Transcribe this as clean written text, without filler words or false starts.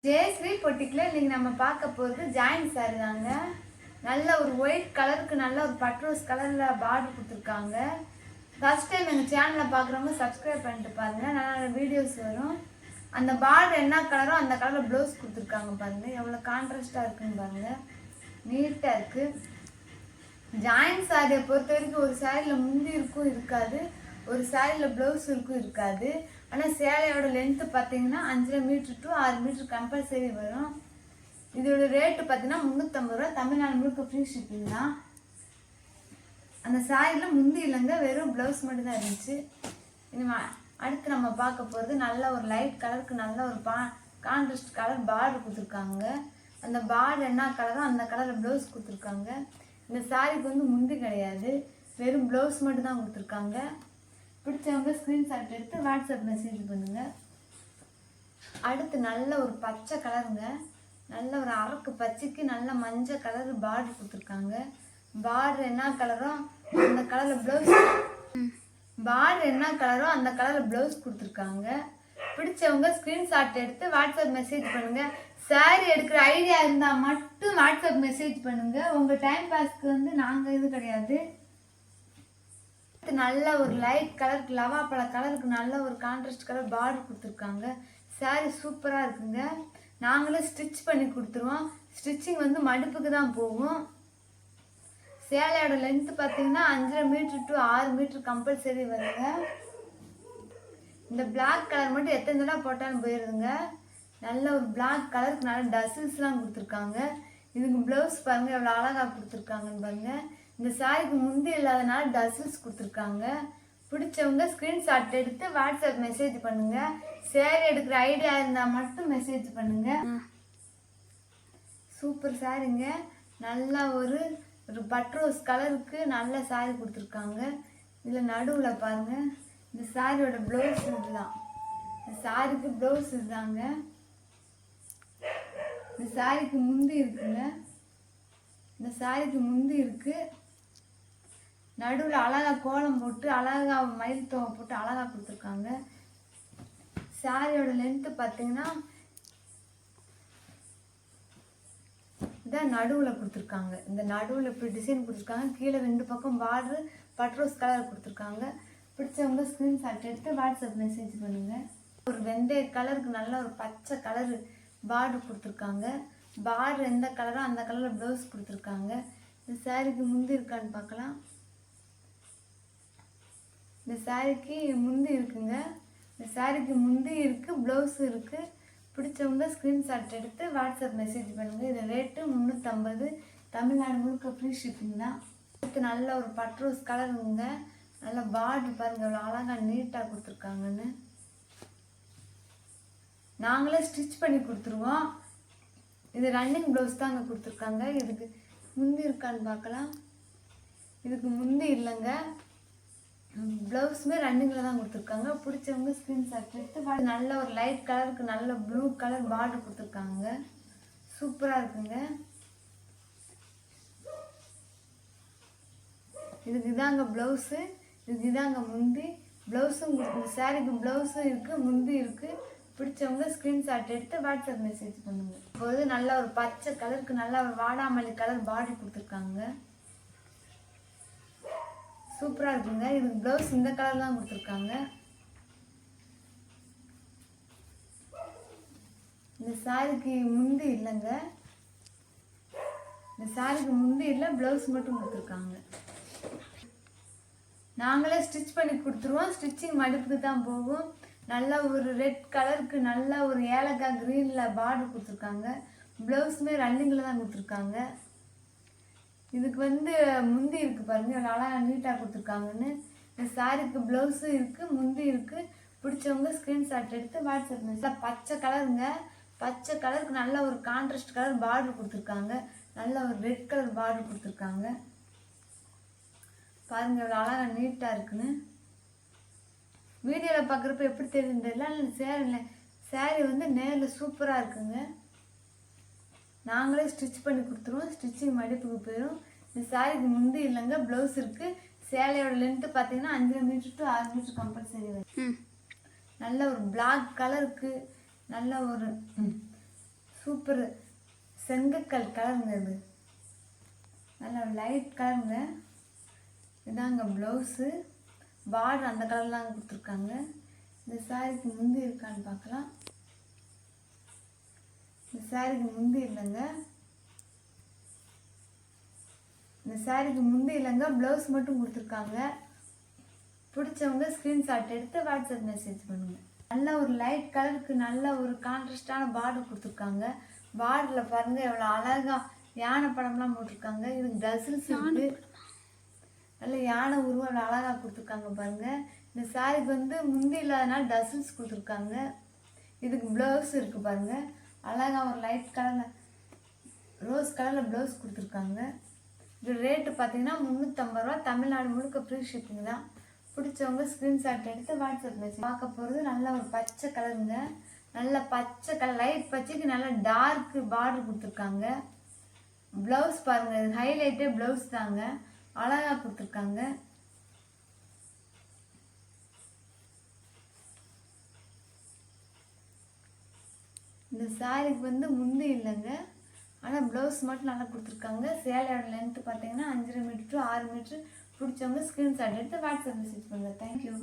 ஜெயஸ்ரீ பொட்டிக்கில் இன்றைக்கி நம்ம பார்க்க போகிறது ஜாயின்ட் சாரி தாங்க. நல்ல ஒரு ஒயிட் கலருக்கு நல்ல ஒரு பட்ரோஸ் கலரில் பார்டர் கொடுத்துருக்காங்க. ஃபஸ்ட் டைம் எங்கள் சேனலில் பார்க்குறவங்க சப்ஸ்கிரைப் பண்ணிட்டு பாருங்கள், நல்ல வீடியோஸ் வரும். அந்த பார்டர் என்ன கலரோ அந்த கலரில் ப்ளவுஸ் கொடுத்துருக்காங்க பாருங்கள், எவ்வளோ கான்ட்ராஸ்டாக இருக்குன்னு பாருங்கள், நீட்டாக இருக்குது. ஜாயின்ட் சாரியை பொறுத்த வரைக்கும் ஒரு சாரியில் முந்தி இருக்கும் இருக்காது, ஒரு சாரியில் ப்ளவுஸ் இருக்கும் இருக்காது. ஆனால் சேலையோட லென்த்து பார்த்தீங்கன்னா 5 மீட்டர் டு 6 மீட்டர் கம்பல்சரி வரும். இதோட ரேட்டு பார்த்தீங்கன்னா 350 ரூபா. தமிழ்நாடு முழுக்க ஃப்ரீ ஷிப்பிங் தான். அந்த சாரியில் முந்தி இல்லைங்க, வெறும் ப்ளவுஸ் மட்டும் தான் இருந்துச்சு. இனிமேல் அடுத்து நம்ம பார்க்க போகிறது நல்ல ஒரு லைட் கலருக்கு நல்ல ஒரு கான்ட்ராஸ்ட் கலர் பார்டர் கொடுத்துருக்காங்க. அந்த பார்டர் என்ன கலரோ அந்த கலரில் ப்ளவுஸ் கொடுத்துருக்காங்க. இந்த சாரிக்கு வந்து முந்தி கிடையாது, வெறும் ப்ளவுஸ் மட்டும் தான் கொடுத்துருக்காங்க. பிடிச்சவங்க ஸ்க்ரீன்ஷாட் எடுத்து வாட்ஸ்அப் மெசேஜ் பண்ணுங்கள். அடுத்து நல்ல ஒரு பச்சை கலருங்க, நல்ல ஒரு அரக்கு பச்சைக்கு நல்ல மஞ்சள் கலர் பார்டர் கொடுத்துருக்காங்க. பார்டர் என்ன கலரோ அந்த கலரில் ப்ளவுஸ் அந்த கலரில் ப்ளவுஸ் கொடுத்துருக்காங்க. பிடிச்சவங்க ஸ்க்ரீன்ஷாட் எடுத்து வாட்ஸ்அப் மெசேஜ் பண்ணுங்கள். சாரி எடுக்கிற ஐடியா இருந்தால் மட்டும் வாட்ஸ்அப் மெசேஜ் பண்ணுங்கள். உங்கள் டைம் பாஸ்க்கு வந்து நாங்கள் இது கிடையாது. நல்ல ஒரு லைட் கலருக்கு லவாப்பழ கலருக்கு நல்ல ஒரு கான்ட்ராஸ்ட் கலர் பார்டர் கொடுத்துருக்காங்க. சாரி சூப்பராக இருக்குங்க. நாங்களே ஸ்டிச் பண்ணி கொடுத்துருவோம். ஸ்டிச்சிங் வந்து மடுப்புக்கு தான் போகும். சேலையோட லென்த்து பார்த்தீங்கன்னா 5 மீட்டர் டு 6 மீட்டர் கம்பல்சரி வருங்க. இந்த பிளாக் கலர் மட்டும் எத்தனை தடவை போட்டாலும் போயிடுதுங்க. நல்ல ஒரு பிளாக் கலருக்கு நல்ல டசில்ஸ்லாம் கொடுத்துருக்காங்க. இதுக்கு ப்ளவுஸ் பாருங்கள் எவ்வளோ அழகாக கொடுத்துருக்காங்கன்னு பாருங்கள். இந்த சாரிக்கு முந்தி இல்லாதனால டசில்ஸ் கொடுத்துருக்காங்க. பிடிச்சவங்க ஸ்க்ரீன்ஷாட் எடுத்து வாட்ஸ்அப் மெசேஜ் பண்ணுங்கள். சேரீ எடுக்கிற ஐடியா இருந்தால் மட்டும் மெசேஜ் பண்ணுங்கள். சூப்பர் சாரிங்க. நல்லா ஒரு பட்ரோஸ் கலருக்கு நல்ல சாரி கொடுத்துருக்காங்க. இதில் நடுவில் பாருங்கள், இந்த சாரியோட ப்ளவுஸ் இதுதான். இந்த சாரிக்கு ப்ளவுஸ் இதுதாங்க. இந்த சாரிக்கு முந்தி இருக்குங்க. இந்த சாரிக்கு முந்தி இருக்குது. நடுவில் அழகாக கோலம் போட்டு அழகாக மயில் தோவை போட்டு அழகாக கொடுத்துருக்காங்க. சாரியோட லென்த்து பார்த்தீங்கன்னா இதான் நடுவில் கொடுத்துருக்காங்க. இந்த நடுவில் இப்படி டிசைன் கொடுத்துருக்காங்க. கீழே 2 பக்கம் பார்டர் பட்ரோஸ் கலர் கொடுத்துருக்காங்க. பிடிச்சவங்க ஸ்க்ரீன்ஷாட் எடுத்து வாட்ஸ்அப் மெசேஜ் பண்ணுங்கள். ஒரு வெந்தய கலருக்கு நல்ல ஒரு பச்சை கலர் பார்டர் கொடுத்துருக்காங்க. பார்டர் எந்த கலரோ அந்த கலரில் ப்ளவுஸ் கொடுத்துருக்காங்க. இந்த சாரிக்கு முந்தி இருக்கான்னு பார்க்கலாம். இந்த சாரிக்கு முந்தி இருக்குங்க. இந்த சாரிக்கு முந்தி இருக்குது, ப்ளவுஸு இருக்குது. பிடிச்சவங்க ஸ்க்ரீன்ஷாட் எடுத்து வாட்ஸ்அப் மெசேஜ் பண்ணுங்கள். இது ரேட்டு 350. தமிழ்நாடு முழுக்க ஃப்ரீ ஷிப்பிங் தான். அடுத்து நல்ல ஒரு பட்ரோஸ் கலருங்க. நல்ல பார்டர் பாருங்கள் எவ்வளோ அழகாக நீட்டாக கொடுத்துருக்காங்கன்னு. நாங்களே ஸ்டிச் பண்ணி கொடுத்துருவோம். இது ரன்னிங் ப்ளவுஸ் தாங்க கொடுத்துருக்காங்க. இதுக்கு முந்தி இருக்கான்னு பார்க்கலாம். இதுக்கு முந்தி இல்லைங்க, ப்ளவுஸுமே ரன்னிங்கில் தான் கொடுத்துருக்காங்க. பிடிச்சவங்க ஸ்க்ரீன்ஷாட் எடுத்து நல்ல ஒரு லைட் கலருக்கு நல்ல ப்ளூ கலர் பார்டர் கொடுத்துருக்காங்க. சூப்பராக இருக்குங்க. இதுக்கு இதாங்க ப்ளவுஸு, இதுக்கு இதாங்க முந்தி. ப்ளவுஸும் இந்த சாரிக்கு ப்ளவுஸும் இருக்குது, முந்தி இருக்குது. பிடிச்சவங்க ஸ்க்ரீன்ஷாட் எடுத்து வாட்ஸ்அப் மெசேஜ் பண்ணுங்கள். இப்போது நல்ல ஒரு பச்சை கலருக்கு நல்ல ஒரு வாடாமல்லி கலர் பார்டர் கொடுத்துருக்காங்க. சூப்பராக இருக்குங்க. இதுக்கு ப்ளவுஸ் இந்த கலர் தான் கொடுத்துருக்காங்க. இந்த சாரிக்கு முந்தி இல்லைங்க, இந்த சாரிக்கு முந்தி இல்லை, ப்ளவுஸ் மட்டும் கொடுத்துருக்காங்க. நாங்களே ஸ்டிச் பண்ணி கொடுத்துருவோம். ஸ்டிச்சிங் மடுப்புக்கு தான் போகும். நல்ல ஒரு ரெட் கலருக்கு நல்ல ஒரு ஏலக்காய் க்ரீனில் பார்டர் கொடுத்துருக்காங்க. ப்ளவுஸுமே ரன்னிங்கில் தான் கொடுத்துருக்காங்க. இதுக்கு வந்து முந்தி இருக்குது பாருங்கள் எவ்வளோ அழகாக நீட்டாக கொடுத்துருக்காங்கன்னு. இந்த சாரிக்கு ப்ளவுஸும் இருக்குது, முந்தி இருக்குது. பிடிச்சவங்க ஸ்க்ரீன்ஷாட் எடுத்து வாட்ஸ்அப் மெசேஜ். பச்சை கலருங்க. பச்சை கலருக்கு நல்ல ஒரு கான்ட்ராஸ்ட் கலர் பார்டர் கொடுத்துருக்காங்க. நல்ல ஒரு ரெட் கலர் பார்டர் கொடுத்துருக்காங்க. பாருங்கள் எவ்வளோ அழகாக நீட்டாக இருக்குன்னு. வீடியோவில் பார்க்குறப்ப எப்படி தெரியுதுல, சேரீ வந்து நேரில் சூப்பராக இருக்குங்க. நாங்களே ஸ்டிச் பண்ணி கொடுத்துருவோம். ஸ்டிச்சிங் மடிப்புக்கு போயிடும். இந்த சாரிக்கு முந்தி இல்லைங்க, ப்ளவுஸ் இருக்குது. சேலையோட லென்த்து பார்த்தீங்கன்னா 5 மீட்டர் டு 6 மீட்டர் கம்பல்சரி வரும். நல்ல ஒரு பிளாக் கலருக்கு நல்ல ஒரு சூப்பர் செங்கக்கல் கலருங்க. இது நல்ல லைட் கலருங்க. இதாங்க ப்ளவுஸு. பார்டர் அந்த கலர்லாம் கொடுத்துருக்காங்க. இந்த சாரிக்கு முந்தி இருக்கான்னு பார்க்கலாம். இந்த சாரிக்கு முந்தி இல்லைங்க. இந்த சாரிக்கு முந்தி இல்லைங்க, ப்ளவுஸ் மட்டும் கொடுத்துருக்காங்க. பிடிச்சவங்க ஸ்க்ரீன்ஷாட் எடுத்து வாட்ஸ்அப் மெசேஜ் பண்ணுங்கள். நல்ல ஒரு லைட் கலருக்கு நல்ல ஒரு கான்ட்ராஸ்டான பார்டர் கொடுத்துருக்காங்க. பார்டரில் பாருங்கள் எவ்வளோ அழகாக யானை படம்லாம் போட்டிருக்காங்க. இதுக்கு டசில்ஸ் இருக்குது. நல்ல யானை உருவம் எவ்வளோ அழகாக கொடுத்துருக்காங்க பாருங்கள். இந்த சாரிக்கு வந்து முந்தி இல்லாதனால டசில்ஸ் கொடுத்துருக்காங்க. இதுக்கு ப்ளவுஸ் இருக்குது பாருங்கள். அழகாக ஒரு லைட் கலரில் ரோஸ் கலரில் ப்ளவுஸ் கொடுத்துருக்காங்க. இது ரேட்டு பார்த்தீங்கன்னா 350 ரூபா. தமிழ்நாடு முழுக்க ஃப்ரீ ஷிப்பிங் தான். பிடிச்சவங்க ஸ்க்ரீன்ஷாட் எடுத்து வாட்ஸ்அப் மெசேஜ். பார்க்க போகிறது நல்ல ஒரு பச்சை கலருங்க. நல்ல பச்சை கலர், லைட் பச்சைக்கு நல்ல டார்க் பார்டர் கொடுத்துருக்காங்க. ப்ளவுஸ் பாருங்கள், இது ஹைலைட்டே ப்ளவுஸ் தாங்க. அழகாக கொடுத்துருக்காங்க. இந்த சாரிக்கு வந்து முந்தி இல்லைங்க, ஆனால் ப்ளவுஸ் மட்டும் நல்லா கொடுத்துருக்காங்க. சேலையோட லென்த்து பார்த்தீங்கன்னா 5.5 மீட்டர் to 6 மீட்டர். பிடிச்சவங்க ஸ்க்ரீன்ஷாட் எடுத்து வாட்ஸ்அப் மெசேஜ் பண்ணுங்கள். தேங்க்யூ.